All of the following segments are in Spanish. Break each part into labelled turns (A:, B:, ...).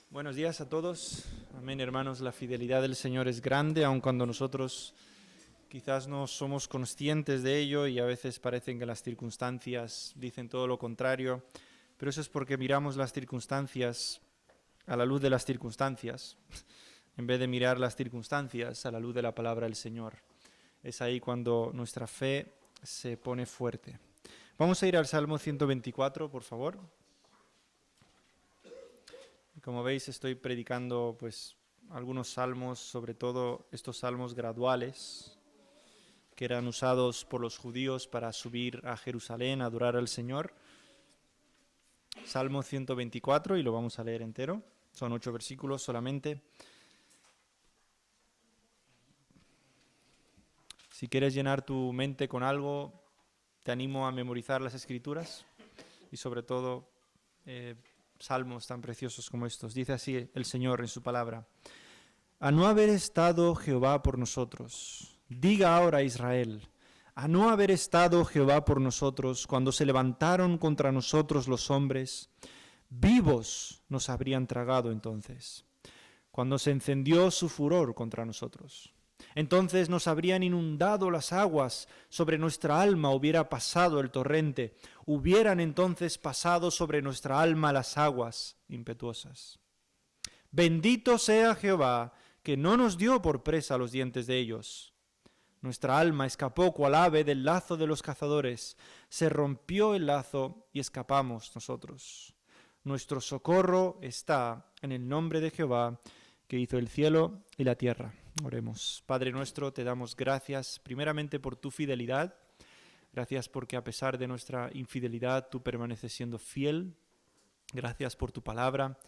A: Buenos días a todos. Amén, hermanos. La fidelidad del Señor es grande, aun cuando nosotros quizás no somos conscientes de ello y a veces parecen que las circunstancias dicen todo lo contrario. Pero eso es porque miramos las circunstancias a la luz de las circunstancias, en vez de mirar las circunstancias a la luz de la palabra del Señor. Es ahí cuando nuestra fe se pone fuerte. Vamos a ir al Salmo 124, por favor. Como veis, estoy predicando pues algunos salmos, sobre todo estos salmos graduales que eran usados por los judíos para subir a Jerusalén a adorar al Señor. Salmo 124, y lo vamos a leer entero. Son 8 versículos solamente. Si quieres llenar tu mente con algo, te animo a memorizar las Escrituras y sobre todo salmos tan preciosos como estos. Dice así el Señor en su palabra: a no haber estado Jehová por nosotros, diga ahora Israel, a no haber estado Jehová por nosotros cuando se levantaron contra nosotros los hombres, vivos nos habrían tragado entonces, cuando se encendió su furor contra nosotros. Entonces nos habrían inundado las aguas, sobre nuestra alma hubiera pasado el torrente, hubieran entonces pasado sobre nuestra alma las aguas impetuosas. Bendito sea Jehová, que no nos dio por presa los dientes de ellos. Nuestra alma escapó cual ave del lazo de los cazadores, se rompió el lazo y escapamos nosotros. Nuestro socorro está en el nombre de Jehová, que hizo el cielo y la tierra. Oremos. Padre nuestro, te damos gracias primeramente por tu fidelidad. Gracias porque a pesar de nuestra infidelidad tú permaneces siendo fiel. Gracias por tu palabra.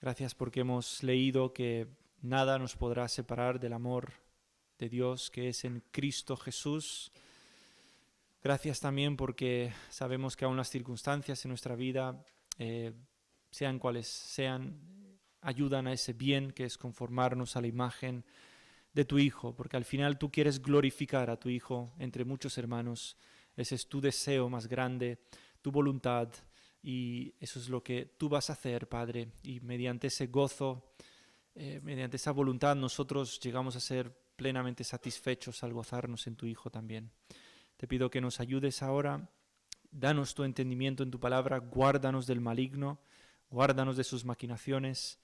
A: Gracias porque hemos leído que nada nos podrá separar del amor de Dios que es en Cristo Jesús. Gracias también porque sabemos que aún las circunstancias en nuestra vida, sean cuales sean, ayudan a ese bien que es conformarnos a la imagen de tu Hijo, porque al final tú quieres glorificar a tu Hijo entre muchos hermanos. Ese es tu deseo más grande, tu voluntad, y eso es lo que tú vas a hacer, Padre, y mediante ese gozo, mediante esa voluntad nosotros llegamos a ser plenamente satisfechos al gozarnos en tu Hijo también. Te pido que nos ayudes ahora, danos tu entendimiento en tu palabra, guárdanos del maligno, guárdanos de sus maquinaciones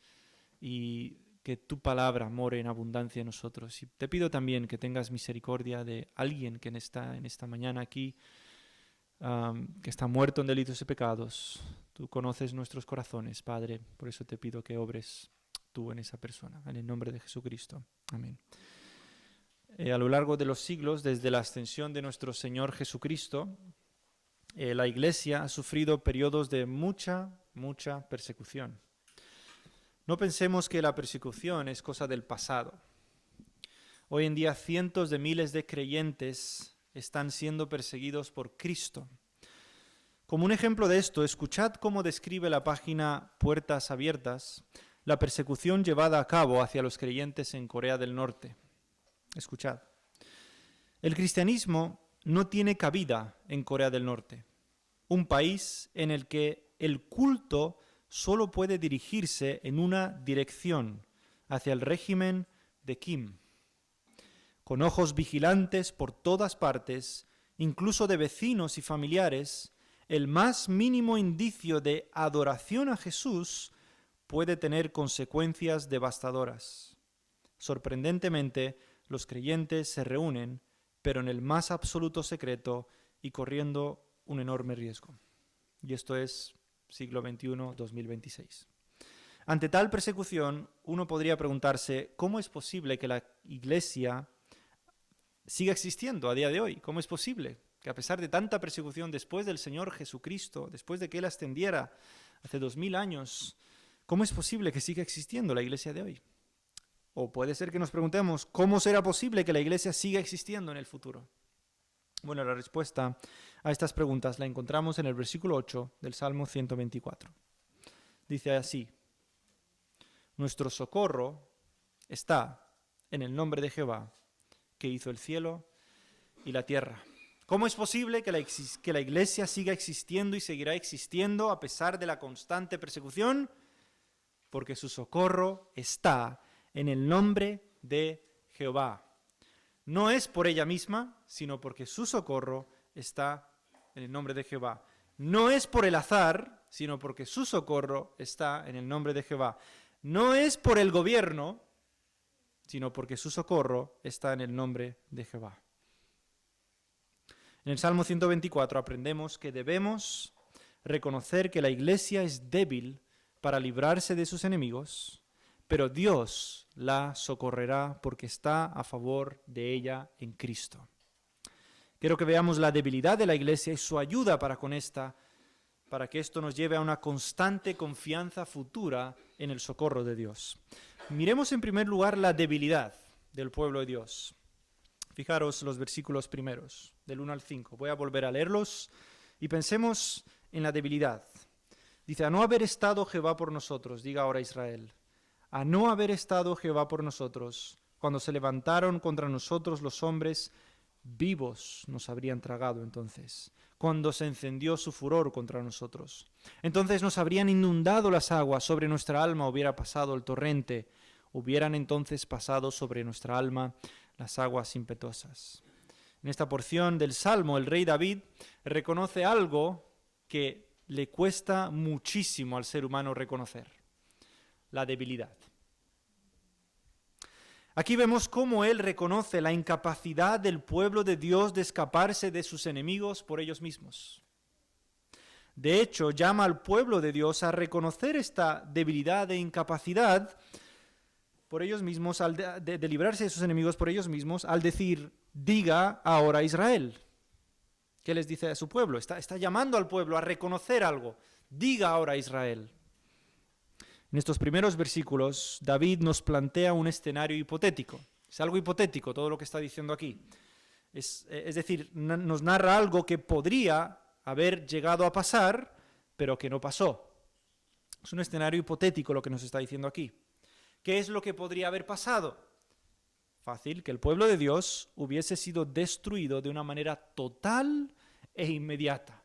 A: y que tu palabra more en abundancia en nosotros. Y te pido también que tengas misericordia de alguien que está en esta mañana aquí, que está muerto en delitos y pecados. Tú conoces nuestros corazones, Padre, por eso te pido que obres tú en esa persona, en el nombre de Jesucristo. Amén. A lo largo de los siglos, desde la ascensión de nuestro Señor Jesucristo, la Iglesia ha sufrido periodos de mucha persecución. No pensemos que la persecución es cosa del pasado. Hoy en día cientos de miles de creyentes están siendo perseguidos por Cristo. Como un ejemplo de esto, escuchad cómo describe la página Puertas Abiertas la persecución llevada a cabo hacia los creyentes en Corea del Norte. Escuchad. El cristianismo no tiene cabida en Corea del Norte, un país en el que el culto solo puede dirigirse en una dirección, hacia el régimen de Kim. Con ojos vigilantes por todas partes, incluso de vecinos y familiares, el más mínimo indicio de adoración a Jesús puede tener consecuencias devastadoras. Sorprendentemente, los creyentes se reúnen, pero en el más absoluto secreto y corriendo un enorme riesgo. Y esto es siglo XXI, 2026. Ante tal persecución, uno podría preguntarse, ¿cómo es posible que la Iglesia siga existiendo a día de hoy? ¿Cómo es posible que a pesar de tanta persecución después del Señor Jesucristo, después de que Él ascendiera hace 2000 años, cómo es posible que siga existiendo la Iglesia de hoy? O puede ser que nos preguntemos, ¿cómo será posible que la Iglesia siga existiendo en el futuro? Bueno, la respuesta a estas preguntas la encontramos en el versículo 8 del Salmo 124. Dice así: nuestro socorro está en el nombre de Jehová, que hizo el cielo y la tierra. ¿Cómo es posible que la Iglesia siga existiendo y seguirá existiendo a pesar de la constante persecución? porque su socorro está en el nombre de Jehová. No es por ella misma, sino porque su socorro está en el nombre de Jehová. No es por el azar, sino porque su socorro está en el nombre de Jehová. No es por el gobierno, sino porque su socorro está en el nombre de Jehová. En el Salmo 124 aprendemos que debemos reconocer que la iglesia es débil para librarse de sus enemigos, pero Dios la socorrerá porque está a favor de ella en Cristo. Quiero que veamos la debilidad de la iglesia y su ayuda para que esto nos lleve a una constante confianza futura en el socorro de Dios. Miremos en primer lugar la debilidad del pueblo de Dios. Fijaros los versículos primeros, del 1 al 5. Voy a volver a leerlos y pensemos en la debilidad. Dice, a no haber estado Jehová por nosotros, diga ahora Israel, a no haber estado Jehová por nosotros, cuando se levantaron contra nosotros los hombres, vivos nos habrían tragado entonces, cuando se encendió su furor contra nosotros. Entonces nos habrían inundado las aguas, sobre nuestra alma hubiera pasado el torrente, hubieran entonces pasado sobre nuestra alma las aguas impetuosas. En esta porción del Salmo, el rey David reconoce algo que le cuesta muchísimo al ser humano reconocer: la debilidad. Aquí vemos cómo él reconoce la incapacidad del pueblo de Dios de escaparse de sus enemigos por ellos mismos. De hecho, llama al pueblo de Dios a reconocer esta debilidad e incapacidad por ellos mismos, de librarse de sus enemigos por ellos mismos, al decir, diga ahora Israel. ¿Qué les dice a su pueblo? Está llamando al pueblo a reconocer algo. Diga ahora Israel. En estos primeros versículos, David nos plantea un escenario hipotético. Es algo hipotético todo lo que está diciendo aquí. Es decir, nos narra algo que podría haber llegado a pasar, pero que no pasó. Es un escenario hipotético lo que nos está diciendo aquí. ¿Qué es lo que podría haber pasado? Fácil, que el pueblo de Dios hubiese sido destruido de una manera total e inmediata.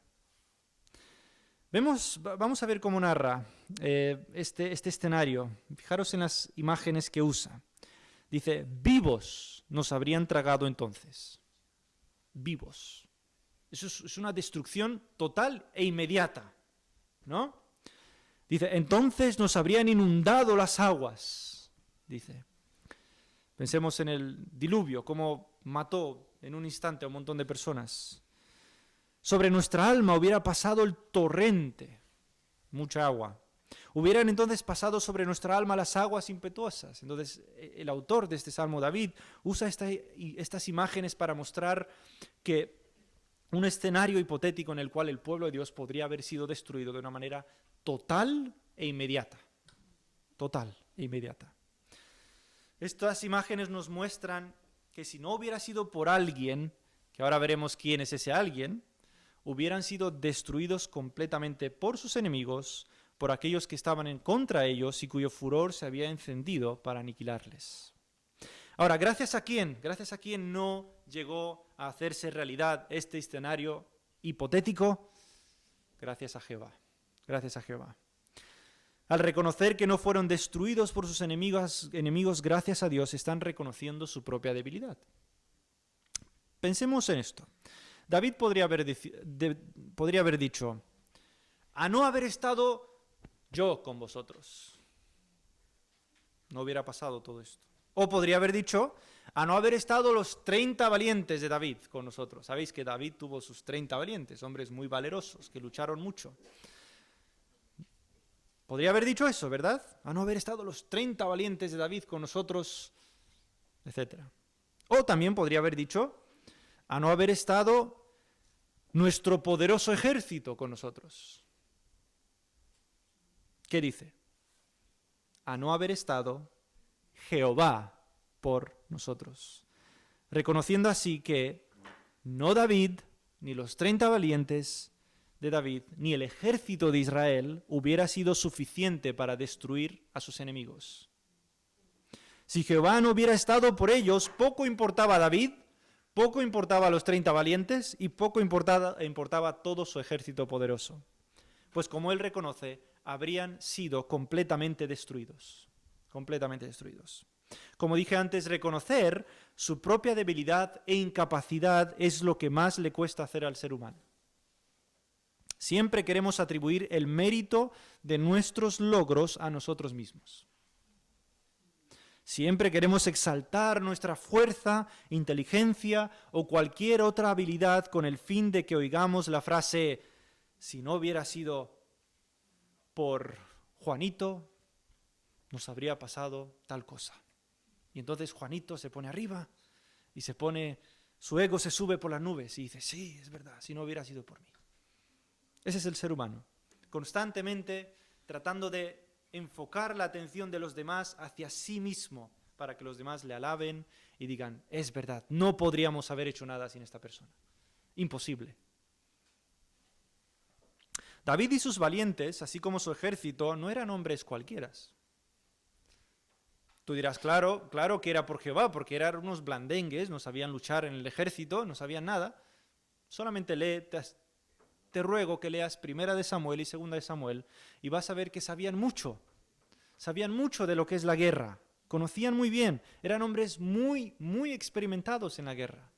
A: Vamos a ver cómo narra este escenario. Fijaros en las imágenes que usa. Dice, vivos nos habrían tragado entonces. Vivos. Eso es una destrucción total e inmediata, ¿no? Dice, entonces nos habrían inundado las aguas, dice. Pensemos en el diluvio, cómo mató en un instante a un montón de personas. Sobre nuestra alma hubiera pasado el torrente, mucha agua. Hubieran entonces pasado sobre nuestra alma las aguas impetuosas. Entonces, el autor de este Salmo, David, usa estas imágenes para mostrar que un escenario hipotético en el cual el pueblo de Dios podría haber sido destruido de una manera total e inmediata. Total e inmediata. Estas imágenes nos muestran que si no hubiera sido por alguien, que ahora veremos quién es ese alguien, hubieran sido destruidos completamente por sus enemigos, por aquellos que estaban en contra de ellos y cuyo furor se había encendido para aniquilarles. Ahora, ¿gracias a quién? ¿Gracias a quién no llegó a hacerse realidad este escenario hipotético? Gracias a Jehová. Gracias a Jehová. Al reconocer que no fueron destruidos por sus enemigos, gracias a Dios, están reconociendo su propia debilidad. Pensemos en esto. David podría haber dicho, a no haber estado yo con vosotros, no hubiera pasado todo esto. O podría haber dicho, a no haber estado los 30 valientes de David con nosotros. Sabéis que David tuvo sus 30 valientes, hombres muy valerosos, que lucharon mucho. Podría haber dicho eso, ¿verdad? A no haber estado los 30 valientes de David con nosotros, etc. O también podría haber dicho, a no haber estado nuestro poderoso ejército con nosotros. ¿Qué dice? A no haber estado Jehová por nosotros. Reconociendo así que no David, ni los 30 valientes de David, ni el ejército de Israel hubiera sido suficiente para destruir a sus enemigos. Si Jehová no hubiera estado por ellos, poco importaba a David, poco importaba a los 30 valientes y poco importaba todo su ejército poderoso. Pues como él reconoce, habrían sido completamente destruidos. Completamente destruidos. Como dije antes, reconocer su propia debilidad e incapacidad es lo que más le cuesta hacer al ser humano. Siempre queremos atribuir el mérito de nuestros logros a nosotros mismos. Siempre queremos exaltar nuestra fuerza, inteligencia o cualquier otra habilidad con el fin de que oigamos la frase: si no hubiera sido por Juanito, nos habría pasado tal cosa. Y entonces Juanito se pone arriba y su ego se sube por las nubes y dice: sí, es verdad, si no hubiera sido por mí. Ese es el ser humano, constantemente tratando de enfocar la atención de los demás hacia sí mismo para que los demás le alaben y digan: es verdad, no podríamos haber hecho nada sin esta persona. Imposible. David y sus valientes, así como su ejército, no eran hombres cualquiera. Tú dirás: claro que era por Jehová, porque eran unos blandengues, no sabían luchar en el ejército, no sabían nada. Solamente te ruego que leas 1 de Samuel y 2 de Samuel y vas a ver que sabían mucho de lo que es la guerra, conocían muy bien, eran hombres muy, muy experimentados en la guerra.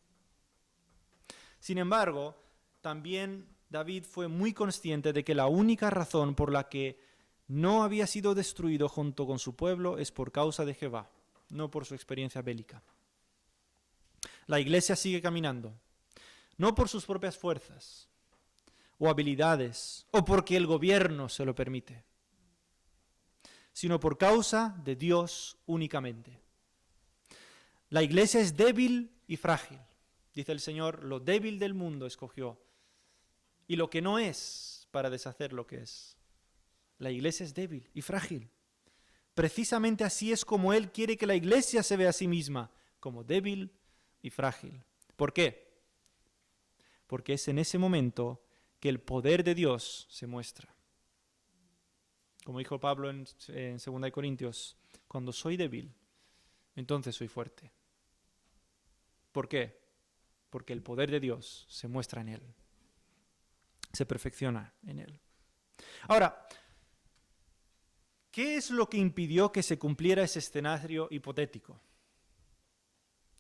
A: Sin embargo, también David fue muy consciente de que la única razón por la que no había sido destruido junto con su pueblo es por causa de Jehová, no por su experiencia bélica. La iglesia sigue caminando, no por sus propias fuerzas o habilidades, o porque el gobierno se lo permite, sino por causa de Dios únicamente. La iglesia es débil y frágil. Dice el Señor: lo débil del mundo escogió, y lo que no es para deshacer lo que es. La iglesia es débil y frágil. Precisamente así es como Él quiere que la iglesia se vea a sí misma, como débil y frágil. ¿Por qué? Porque es en ese momento que el poder de Dios se muestra. Como dijo Pablo en 2 Corintios: cuando soy débil, entonces soy fuerte. ¿Por qué? Porque el poder de Dios se muestra en Él, se perfecciona en Él. Ahora, ¿qué es lo que impidió que se cumpliera ese escenario hipotético?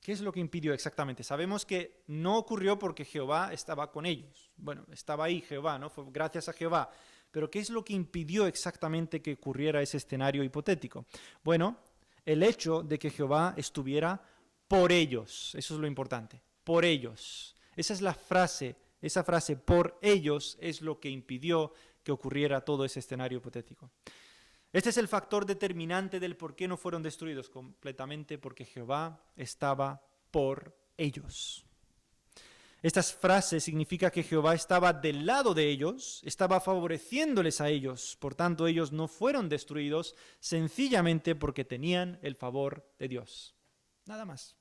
A: ¿Qué es lo que impidió exactamente? Sabemos que no ocurrió porque Jehová estaba con ellos. Bueno, estaba ahí Jehová, ¿no? Fue gracias a Jehová. Pero ¿qué es lo que impidió exactamente que ocurriera ese escenario hipotético? Bueno, el hecho de que Jehová estuviera por ellos. Eso es lo importante. Por ellos. Esa es la frase. Esa frase, por ellos, es lo que impidió que ocurriera todo ese escenario hipotético. Este es el factor determinante del por qué no fueron destruidos completamente, porque Jehová estaba por ellos. Esta frase significa que Jehová estaba del lado de ellos, estaba favoreciéndoles a ellos, por tanto ellos no fueron destruidos sencillamente porque tenían el favor de Dios. Nada más.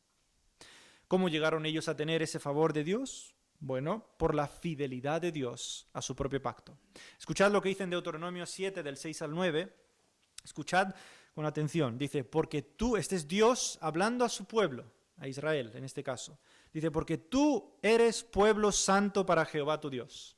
A: ¿Cómo llegaron ellos a tener ese favor de Dios? Bueno, por la fidelidad de Dios a su propio pacto. Escuchad lo que dice en Deuteronomio 7, del 6 al 9. Escuchad con atención. Dice: porque tú, este es Dios hablando a su pueblo, a Israel en este caso. Dice: porque tú eres pueblo santo para Jehová tu Dios.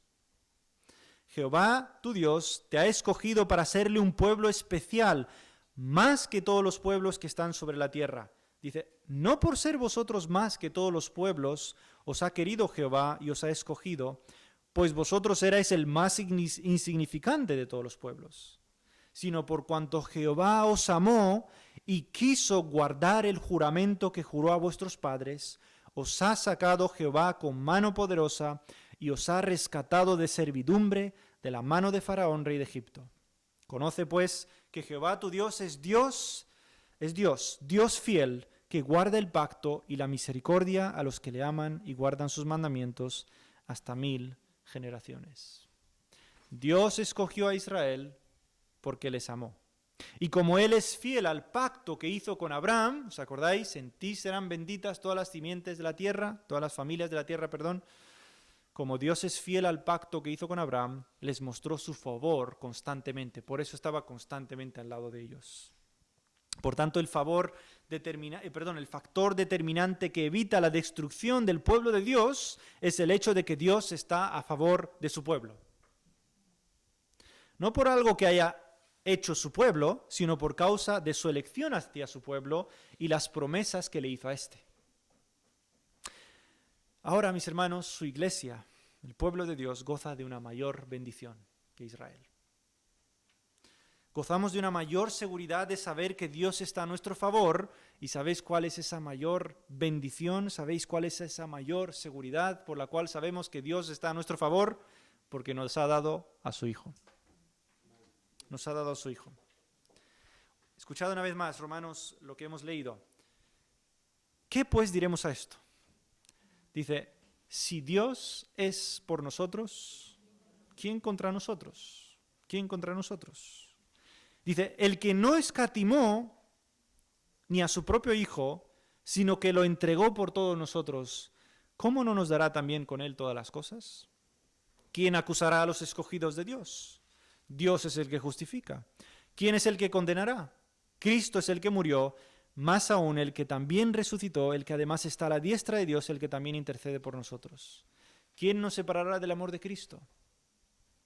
A: Jehová tu Dios te ha escogido para serle un pueblo especial, más que todos los pueblos que están sobre la tierra. Dice: no por ser vosotros más que todos los pueblos, os ha querido Jehová y os ha escogido, pues vosotros erais el más insignificante de todos los pueblos, sino por cuanto Jehová os amó y quiso guardar el juramento que juró a vuestros padres, os ha sacado Jehová con mano poderosa y os ha rescatado de servidumbre de la mano de Faraón, rey de Egipto. Conoce pues que Jehová tu Dios es Dios fiel, que guarda el pacto y la misericordia a los que le aman y guardan sus mandamientos hasta 1000 generaciones. Dios escogió a Israel porque les amó. Y como Él es fiel al pacto que hizo con Abraham, ¿os acordáis? En ti serán benditas todas las simientes de la tierra, todas las familias de la tierra, perdón. Como Dios es fiel al pacto que hizo con Abraham, les mostró su favor constantemente. Por eso estaba constantemente al lado de ellos. Por tanto, el factor determinante que evita la destrucción del pueblo de Dios es el hecho de que Dios está a favor de su pueblo. No por algo que haya hecho su pueblo, sino por causa de su elección hacia su pueblo y las promesas que le hizo a éste. Ahora, mis hermanos, su iglesia, el pueblo de Dios, goza de una mayor bendición que Israel. Gozamos de una mayor seguridad de saber que Dios está a nuestro favor. ¿Y sabéis cuál es esa mayor bendición? ¿Sabéis cuál es esa mayor seguridad por la cual sabemos que Dios está a nuestro favor? Porque nos ha dado a su Hijo. Nos ha dado a su Hijo. Escuchad una vez más, Romanos, lo que hemos leído. ¿Qué pues diremos a esto? Dice, si Dios es por nosotros, ¿quién contra nosotros? ¿Quién contra nosotros? Dice, el que no escatimó ni a su propio Hijo, sino que lo entregó por todos nosotros, ¿cómo no nos dará también con él todas las cosas? ¿Quién acusará a los escogidos de Dios? Dios es el que justifica. ¿Quién es el que condenará? Cristo es el que murió, más aún el que también resucitó, el que además está a la diestra de Dios, el que también intercede por nosotros. ¿Quién nos separará del amor de Cristo?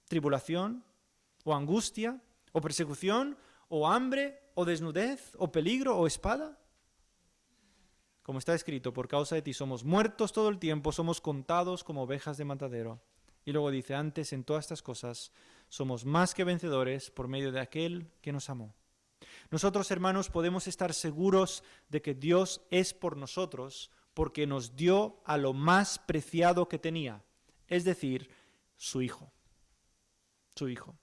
A: ¿Tribulación? ¿O angustia? ¿O persecución? ¿O hambre? ¿O desnudez? ¿O peligro? ¿O espada? Como está escrito, por causa de ti somos muertos todo el tiempo, somos contados como ovejas de matadero. Y luego dice, antes en todas estas cosas somos más que vencedores por medio de aquel que nos amó. Nosotros, hermanos, podemos estar seguros de que Dios es por nosotros porque nos dio a lo más preciado que tenía, es decir, su Hijo. Su Hijo.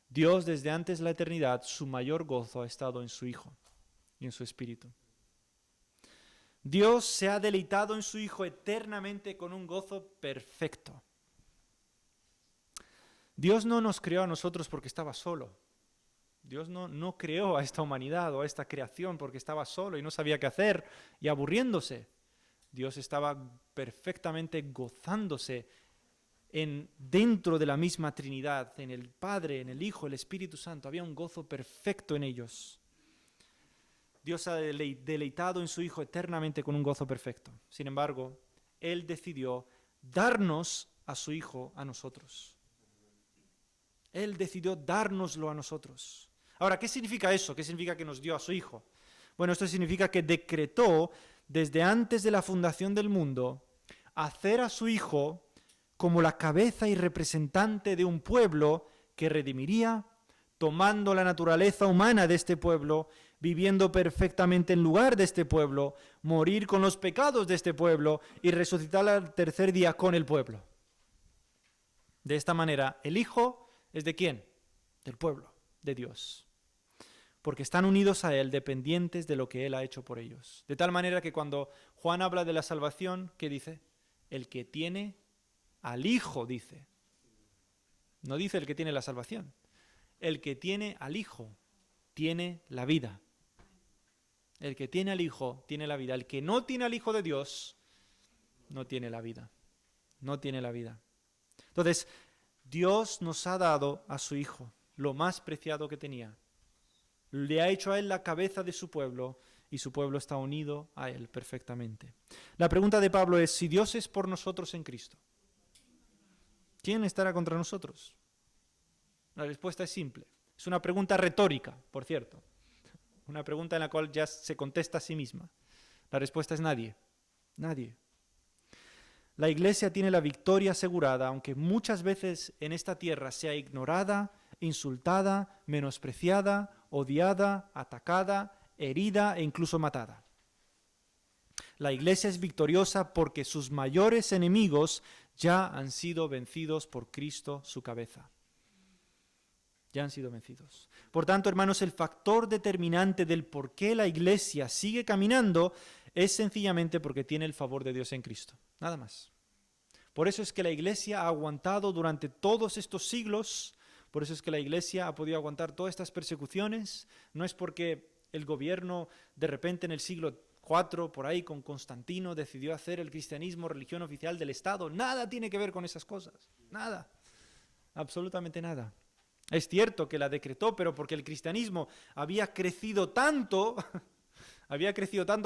A: Dios, desde antes de la eternidad, su mayor gozo ha estado en su Hijo y en su Espíritu. Dios se ha deleitado en su Hijo eternamente con un gozo perfecto. Dios no nos creó a nosotros porque estaba solo. Dios no creó a esta humanidad o a esta creación porque estaba solo y no sabía qué hacer y aburriéndose. Dios estaba perfectamente gozándose dentro de la misma Trinidad, en el Padre, en el Hijo, el Espíritu Santo. Había un gozo perfecto en ellos. Dios ha deleitado en su Hijo eternamente con un gozo perfecto. Sin embargo, Él decidió darnos a su Hijo a nosotros. Él decidió dárnoslo a nosotros. Ahora, ¿qué significa eso? ¿Qué significa que nos dio a su Hijo? Bueno, esto significa que decretó desde antes de la fundación del mundo hacer a su Hijo como la cabeza y representante de un pueblo que redimiría, tomando la naturaleza humana de este pueblo, viviendo perfectamente en lugar de este pueblo, morir con los pecados de este pueblo y resucitar al tercer día con el pueblo. De esta manera, el Hijo es ¿de quién? Del pueblo, de Dios. Porque están unidos a Él, dependientes de lo que Él ha hecho por ellos. De tal manera que cuando Juan habla de la salvación, ¿qué dice? El que tiene al Hijo, dice. No dice el que tiene la salvación. El que tiene al Hijo tiene la vida. El que tiene al Hijo tiene la vida. El que no tiene al Hijo de Dios no tiene la vida. No tiene la vida. Entonces, Dios nos ha dado a su Hijo, lo más preciado que tenía. Le ha hecho a Él la cabeza de su pueblo y su pueblo está unido a Él perfectamente. La pregunta de Pablo es, si Dios es por nosotros en Cristo, ¿quién estará contra nosotros? La respuesta es simple. Es una pregunta retórica, por cierto. Una pregunta en la cual ya se contesta a sí misma. La respuesta es nadie. Nadie. La Iglesia tiene la victoria asegurada, aunque muchas veces en esta tierra sea ignorada, insultada, menospreciada, odiada, atacada, herida e incluso matada. La Iglesia es victoriosa porque sus mayores enemigos ya han sido vencidos por Cristo, su cabeza. Ya han sido vencidos. Por tanto, hermanos, el factor determinante del por qué la Iglesia sigue caminando es sencillamente porque tiene el favor de Dios en Cristo. Nada más. Por eso es que la Iglesia ha aguantado durante todos estos siglos, por eso es que la Iglesia ha podido aguantar todas estas persecuciones. No es porque el gobierno de repente en el siglo IV, por ahí con Constantino, decidió hacer el cristianismo religión oficial del Estado. Nada tiene que ver con esas cosas. Nada. Absolutamente nada. Es cierto que la decretó, pero porque el cristianismo había crecido tanto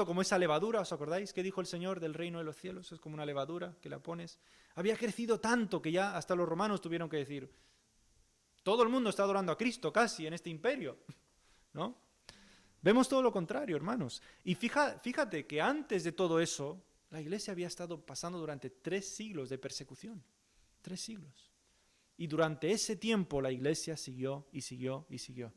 A: como esa levadura, ¿os acordáis qué dijo el Señor del reino de los cielos? Es como una levadura que la pones. Había crecido tanto que ya hasta los romanos tuvieron que decir, todo el mundo está adorando a Cristo casi en este imperio, ¿no? Vemos todo lo contrario, hermanos. Y fíjate que antes de todo eso, la iglesia había estado pasando durante 3 siglos de persecución. 3 siglos. Y durante ese tiempo la iglesia siguió y siguió y siguió.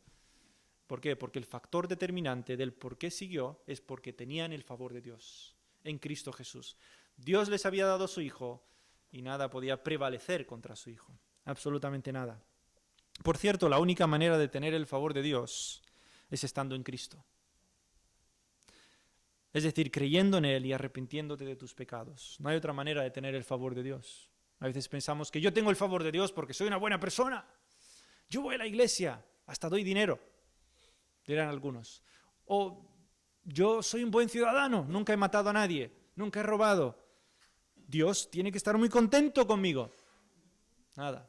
A: ¿Por qué? Porque el factor determinante del por qué siguió es porque tenían el favor de Dios en Cristo Jesús. Dios les había dado a su Hijo y nada podía prevalecer contra su Hijo. Absolutamente nada. Por cierto, la única manera de tener el favor de Dios es estando en Cristo. Es decir, creyendo en Él y arrepintiéndote de tus pecados. No hay otra manera de tener el favor de Dios. A veces pensamos que yo tengo el favor de Dios porque soy una buena persona. Yo voy a la iglesia, hasta doy dinero, dirán algunos. O yo soy un buen ciudadano, nunca he matado a nadie, nunca he robado. Dios tiene que estar muy contento conmigo. Nada.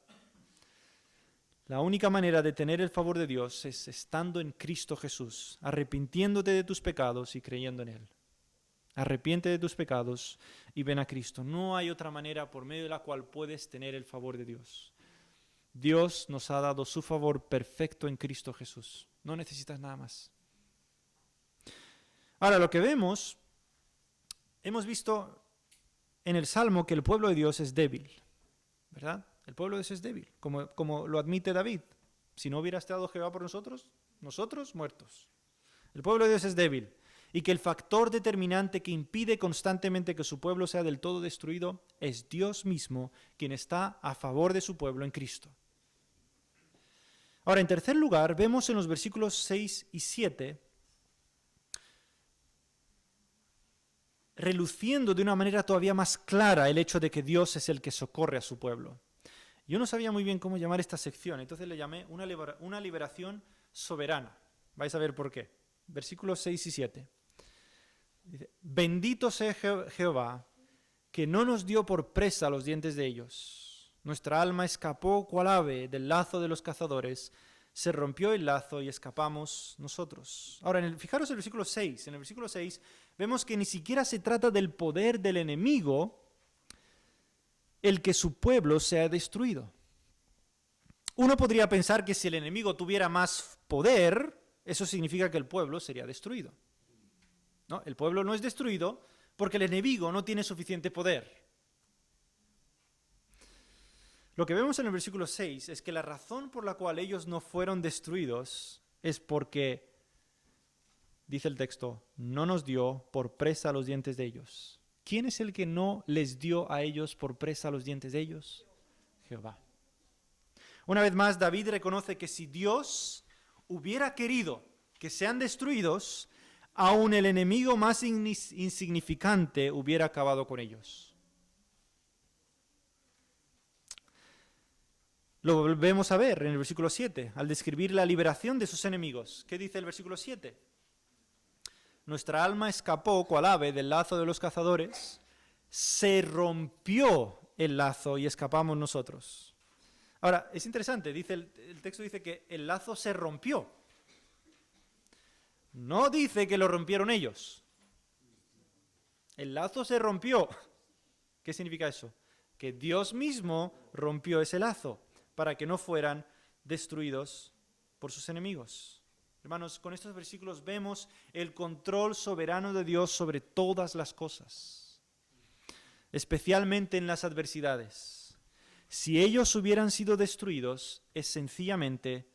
A: La única manera de tener el favor de Dios es estando en Cristo Jesús, arrepintiéndote de tus pecados y creyendo en Él. Arrepiente de tus pecados y ven a Cristo. No hay otra manera por medio de la cual puedes tener el favor de Dios. Dios nos ha dado su favor perfecto en Cristo Jesús. No necesitas nada más. Ahora, lo que hemos visto en el Salmo que el pueblo de Dios es débil, ¿verdad? El pueblo de Dios es débil, como lo admite David. Si no hubiera estado Jehová por nosotros muertos. El pueblo de Dios es débil y que el factor determinante que impide constantemente que su pueblo sea del todo destruido es Dios mismo, quien está a favor de su pueblo en Cristo. Ahora, en tercer lugar, vemos en los versículos 6 y 7, reluciendo de una manera todavía más clara el hecho de que Dios es el que socorre a su pueblo. Yo no sabía muy bien cómo llamar esta sección, entonces le llamé una liberación soberana. Vais a ver por qué. Versículos 6 y 7. Dice, bendito sea Jehová, que no nos dio por presa los dientes de ellos. Nuestra alma escapó cual ave del lazo de los cazadores, se rompió el lazo y escapamos nosotros. Ahora, fijaros el versículo 6. En el versículo 6 vemos que ni siquiera se trata del poder del enemigo el que su pueblo sea destruido. Uno podría pensar que si el enemigo tuviera más poder, eso significa que el pueblo sería destruido. ¿No? El pueblo no es destruido porque el enemigo no tiene suficiente poder. Lo que vemos en el versículo 6 es que la razón por la cual ellos no fueron destruidos es porque, dice el texto, no nos dio por presa los dientes de ellos. ¿Quién es el que no les dio a ellos por presa los dientes de ellos? Jehová. Una vez más, David reconoce que si Dios hubiera querido que sean destruidos, aún el enemigo más insignificante hubiera acabado con ellos. Lo volvemos a ver en el versículo 7, al describir la liberación de sus enemigos. ¿Qué dice el versículo 7? Nuestra alma escapó cual ave del lazo de los cazadores, se rompió el lazo y escapamos nosotros. Ahora, es interesante, el texto dice que el lazo se rompió. No dice que lo rompieron ellos. El lazo se rompió. ¿Qué significa eso? Que Dios mismo rompió ese lazo para que no fueran destruidos por sus enemigos. Hermanos, con estos versículos vemos el control soberano de Dios sobre todas las cosas, especialmente en las adversidades. Si ellos hubieran sido destruidos, es sencillamente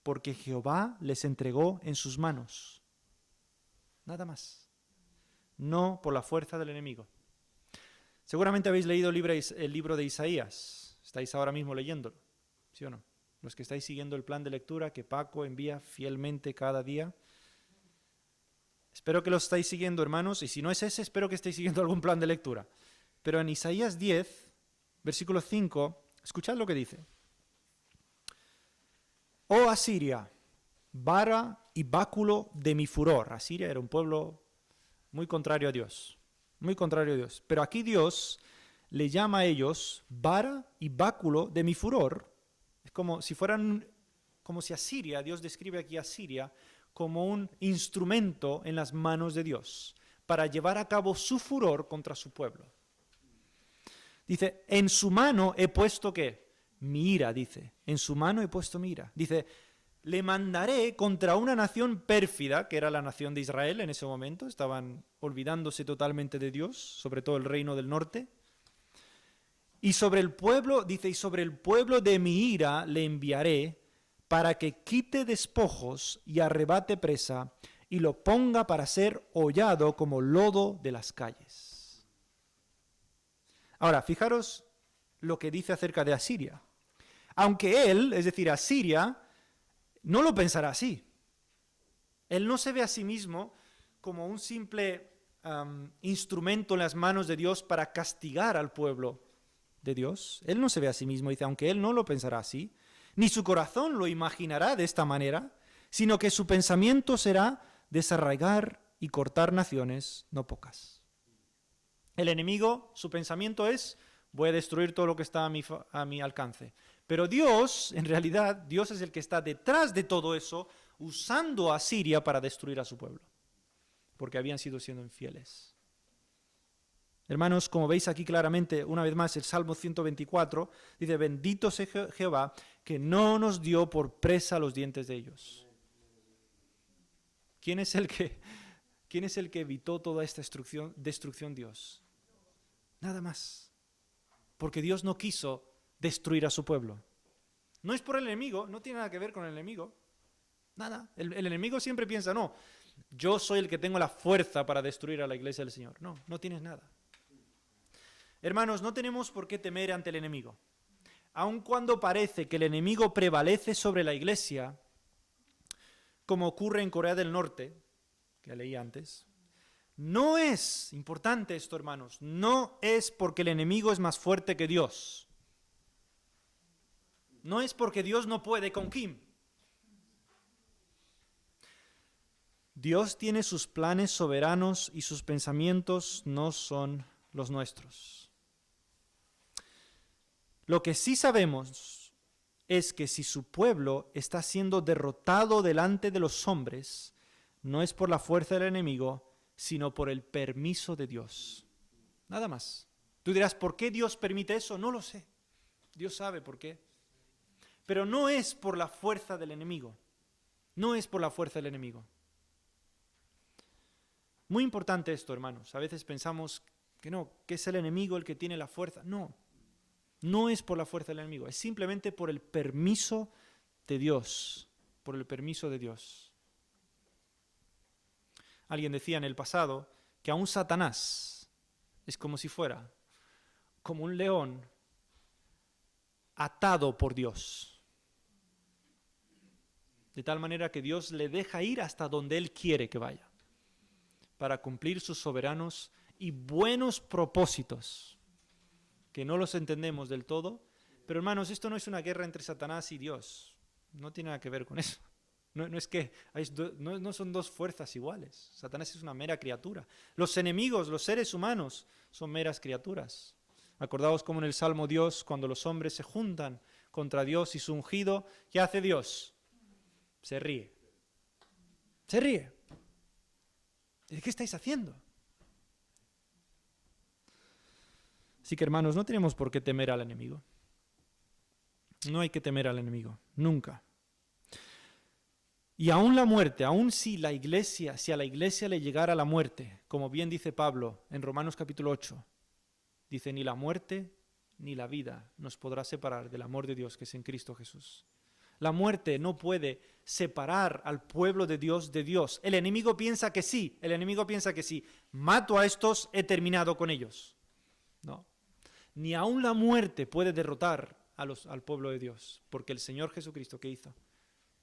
A: porque Jehová les entregó en sus manos. Nada más. No por la fuerza del enemigo. Seguramente habéis leído el libro de Isaías. Estáis ahora mismo leyéndolo, ¿sí o no? Los que estáis siguiendo el plan de lectura que Paco envía fielmente cada día. Espero que lo estáis siguiendo, hermanos, y si no es ese, espero que estéis siguiendo algún plan de lectura. Pero en Isaías 10, versículo 5, escuchad lo que dice. Oh Asiria, vara y báculo de mi furor. Asiria era un pueblo muy contrario a Dios, muy contrario a Dios. Pero aquí Dios le llama a ellos vara y báculo de mi furor. Es como si Asiria, Dios describe aquí a Asiria como un instrumento en las manos de Dios para llevar a cabo su furor contra su pueblo. Dice, en su mano he puesto ¿qué? mi ira, dice, en su mano he puesto mi ira. Dice, le mandaré contra una nación pérfida, que era la nación de Israel en ese momento, estaban olvidándose totalmente de Dios, sobre todo el reino del norte. Y sobre el pueblo, dice, y sobre el pueblo de mi ira le enviaré para que quite despojos y arrebate presa y lo ponga para ser hollado como lodo de las calles. Ahora, fijaros lo que dice acerca de Asiria. Aunque él, es decir, Asiria, no lo pensará así. Él no se ve a sí mismo como un simple instrumento en las manos de Dios para castigar al pueblo de Dios. Él no se ve a sí mismo, dice, aunque él no lo pensará así, ni su corazón lo imaginará de esta manera, sino que su pensamiento será desarraigar y cortar naciones, no pocas. El enemigo, su pensamiento es, voy a destruir todo lo que está a mi alcance. Pero Dios, en realidad, Dios es el que está detrás de todo eso, usando a Siria para destruir a su pueblo, porque habían siendo infieles. Hermanos, como veis aquí claramente, una vez más, el Salmo 124 dice, bendito sea Jehová, que no nos dio por presa los dientes de ellos. ¿Quién es el que evitó toda esta destrucción? Dios. Nada más. Porque Dios no quiso destruir a su pueblo. No es por el enemigo, no tiene nada que ver con el enemigo. Nada. El enemigo siempre piensa, no, yo soy el que tengo la fuerza para destruir a la iglesia del Señor. No, no tienes nada. Hermanos, no tenemos por qué temer ante el enemigo. Aun cuando parece que el enemigo prevalece sobre la iglesia, como ocurre en Corea del Norte, que leí antes, no es, importante esto hermanos, no es porque el enemigo es más fuerte que Dios. No es porque Dios no puede con Kim. Dios tiene sus planes soberanos y sus pensamientos no son los nuestros. Lo que sí sabemos es que si su pueblo está siendo derrotado delante de los hombres, no es por la fuerza del enemigo, sino por el permiso de Dios. Nada más. Tú dirás, ¿por qué Dios permite eso? No lo sé. Dios sabe por qué. Pero no es por la fuerza del enemigo. No es por la fuerza del enemigo. Muy importante esto, hermanos. A veces pensamos que no, que es el enemigo el que tiene la fuerza. No, no es por la fuerza del enemigo. Es simplemente por el permiso de Dios. Por el permiso de Dios. Alguien decía en el pasado que aún Satanás es como si fuera como un león atado por Dios. De tal manera que Dios le deja ir hasta donde Él quiere que vaya, para cumplir sus soberanos y buenos propósitos, que no los entendemos del todo. Pero hermanos, esto no es una guerra entre Satanás y Dios. No tiene nada que ver con eso. No son dos fuerzas iguales. Satanás es una mera criatura. Los enemigos, los seres humanos, son meras criaturas. Acordaos como en el Salmo Dios, cuando los hombres se juntan contra Dios y su ungido, ¿qué hace Dios? Se ríe. Se ríe. ¿De qué estáis haciendo? Así que hermanos, no tenemos por qué temer al enemigo. No hay que temer al enemigo, nunca. Y aún la muerte, aún si a la iglesia le llegara la muerte, como bien dice Pablo en Romanos capítulo 8, dice, ni la muerte ni la vida nos podrá separar del amor de Dios que es en Cristo Jesús. La muerte no puede separar al pueblo de Dios de Dios. El enemigo piensa que sí, mato a estos, he terminado con ellos. No, ni aún la muerte puede derrotar al pueblo de Dios, porque el Señor Jesucristo, ¿qué hizo?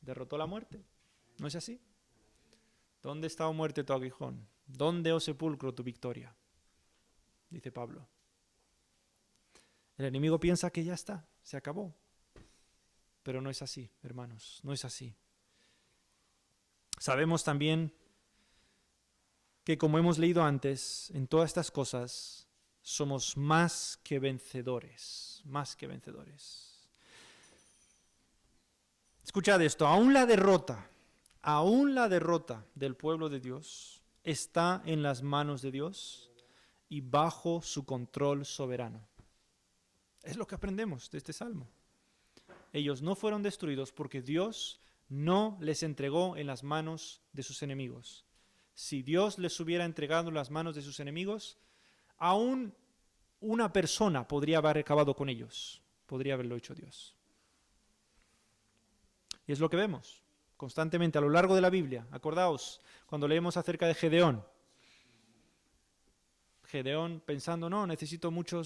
A: Derrotó la muerte. ¿No es así? ¿Dónde está, oh muerte, tu aguijón? ¿Dónde, oh sepulcro, tu victoria? Dice Pablo. El enemigo piensa que ya está, se acabó. Pero no es así, hermanos, no es así. Sabemos también que, como hemos leído antes, en todas estas cosas somos más que vencedores, más que vencedores. Escuchad esto, aún la derrota del pueblo de Dios está en las manos de Dios y bajo su control soberano. Es lo que aprendemos de este salmo. ellos no fueron destruidos porque Dios no les entregó en las manos de sus enemigos. Si Dios les hubiera entregado en las manos de sus enemigos, aún una persona podría haber acabado con ellos. Podría haberlo hecho Dios. Y es lo que vemos constantemente a lo largo de la Biblia. Acordaos, cuando leemos acerca de Gedeón. Gedeón pensando, no, necesito mucho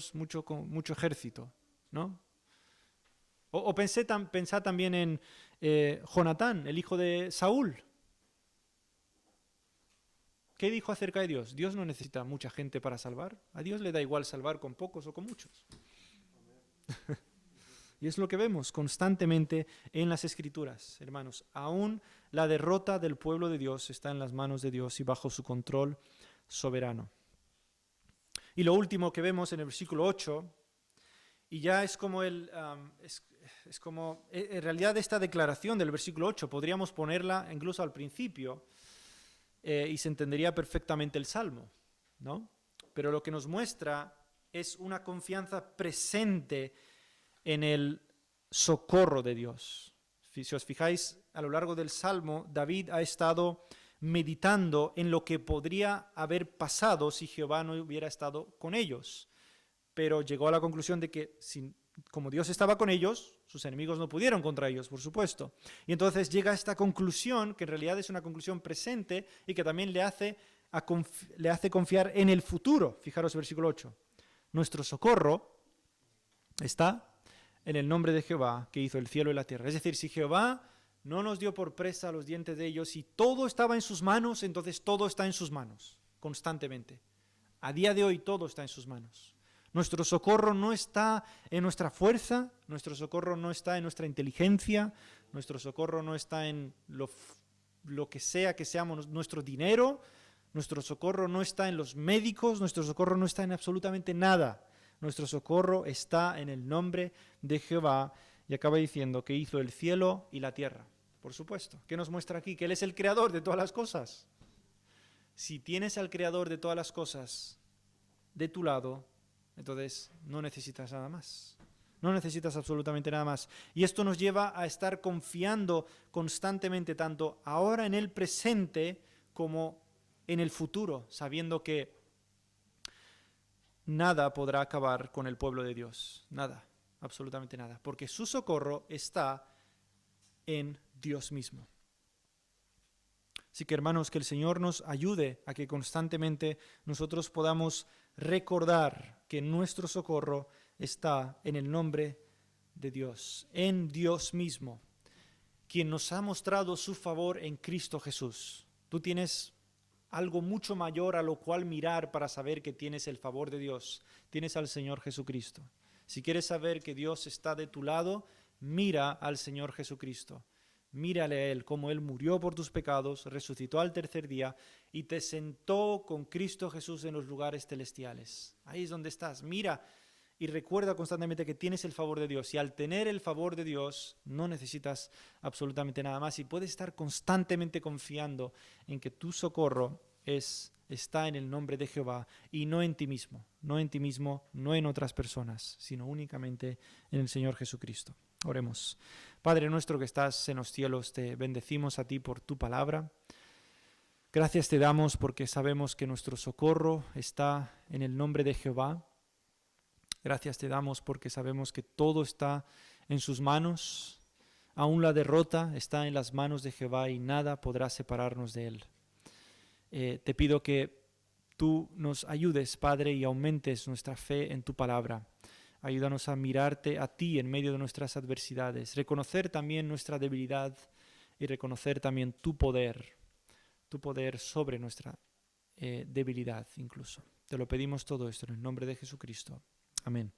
A: ejército, ¿no? O pensad también en Jonatán, el hijo de Saúl. ¿Qué dijo acerca de Dios? Dios no necesita mucha gente para salvar. A Dios le da igual salvar con pocos o con muchos. Y es lo que vemos constantemente en las Escrituras, hermanos. Aún la derrota del pueblo de Dios está en las manos de Dios y bajo su control soberano. Y lo último que vemos en el versículo 8, y ya es como en realidad esta declaración del versículo 8, podríamos ponerla incluso al principio y se entendería perfectamente el Salmo, ¿no? Pero lo que nos muestra es una confianza presente en el socorro de Dios. Si os fijáis, a lo largo del Salmo, David ha estado meditando en lo que podría haber pasado si Jehová no hubiera estado con ellos. Pero llegó a la conclusión de que como Dios estaba con ellos, sus enemigos no pudieron contra ellos, por supuesto. Y entonces llega a esta conclusión, que en realidad es una conclusión presente y que también le hace confiar en el futuro. Fijaros el versículo 8. Nuestro socorro está en el nombre de Jehová, que hizo el cielo y la tierra. Es decir, si Jehová no nos dio por presa los dientes de ellos y todo estaba en sus manos, entonces todo está en sus manos, constantemente. A día de hoy todo está en sus manos. Nuestro socorro no está en nuestra fuerza, nuestro socorro no está en nuestra inteligencia, nuestro socorro no está en lo que sea que seamos, nuestro dinero, nuestro socorro no está en los médicos, nuestro socorro no está en absolutamente nada. Nuestro socorro está en el nombre de Jehová, y acaba diciendo que hizo el cielo y la tierra. Por supuesto. ¿Qué nos muestra aquí? Que Él es el creador de todas las cosas. Si tienes al creador de todas las cosas de tu lado, entonces no necesitas nada más. No necesitas absolutamente nada más. Y esto nos lleva a estar confiando constantemente, tanto ahora en el presente como en el futuro, sabiendo que nada podrá acabar con el pueblo de Dios. Nada, absolutamente nada. Porque su socorro está en Dios mismo. Así que, hermanos, que el Señor nos ayude a que constantemente nosotros podamos recordar que nuestro socorro está en el nombre de Dios, en Dios mismo, quien nos ha mostrado su favor en Cristo Jesús. Tú tienes algo mucho mayor a lo cual mirar para saber que tienes el favor de Dios. Tienes al Señor Jesucristo. Si quieres saber que Dios está de tu lado, mira al Señor Jesucristo. Mírale a Él, como Él murió por tus pecados, resucitó al tercer día y te sentó con Cristo Jesús en los lugares celestiales. Ahí es donde estás. Mira y recuerda constantemente que tienes el favor de Dios. Y al tener el favor de Dios, no necesitas absolutamente nada más. Y puedes estar constantemente confiando en que tu socorro está en el nombre de Jehová y no en ti mismo. No en ti mismo, no en otras personas, sino únicamente en el Señor Jesucristo. Oremos. Padre nuestro que estás en los cielos, te bendecimos a ti por tu palabra. Gracias te damos porque sabemos que nuestro socorro está en el nombre de Jehová. Gracias te damos porque sabemos que todo está en sus manos. Aún la derrota está en las manos de Jehová y nada podrá separarnos de él. Te pido que tú nos ayudes, Padre, y aumentes nuestra fe en tu palabra. Ayúdanos a mirarte a ti en medio de nuestras adversidades, reconocer también nuestra debilidad y reconocer también tu poder sobre nuestra debilidad incluso. Te lo pedimos todo esto en el nombre de Jesucristo. Amén.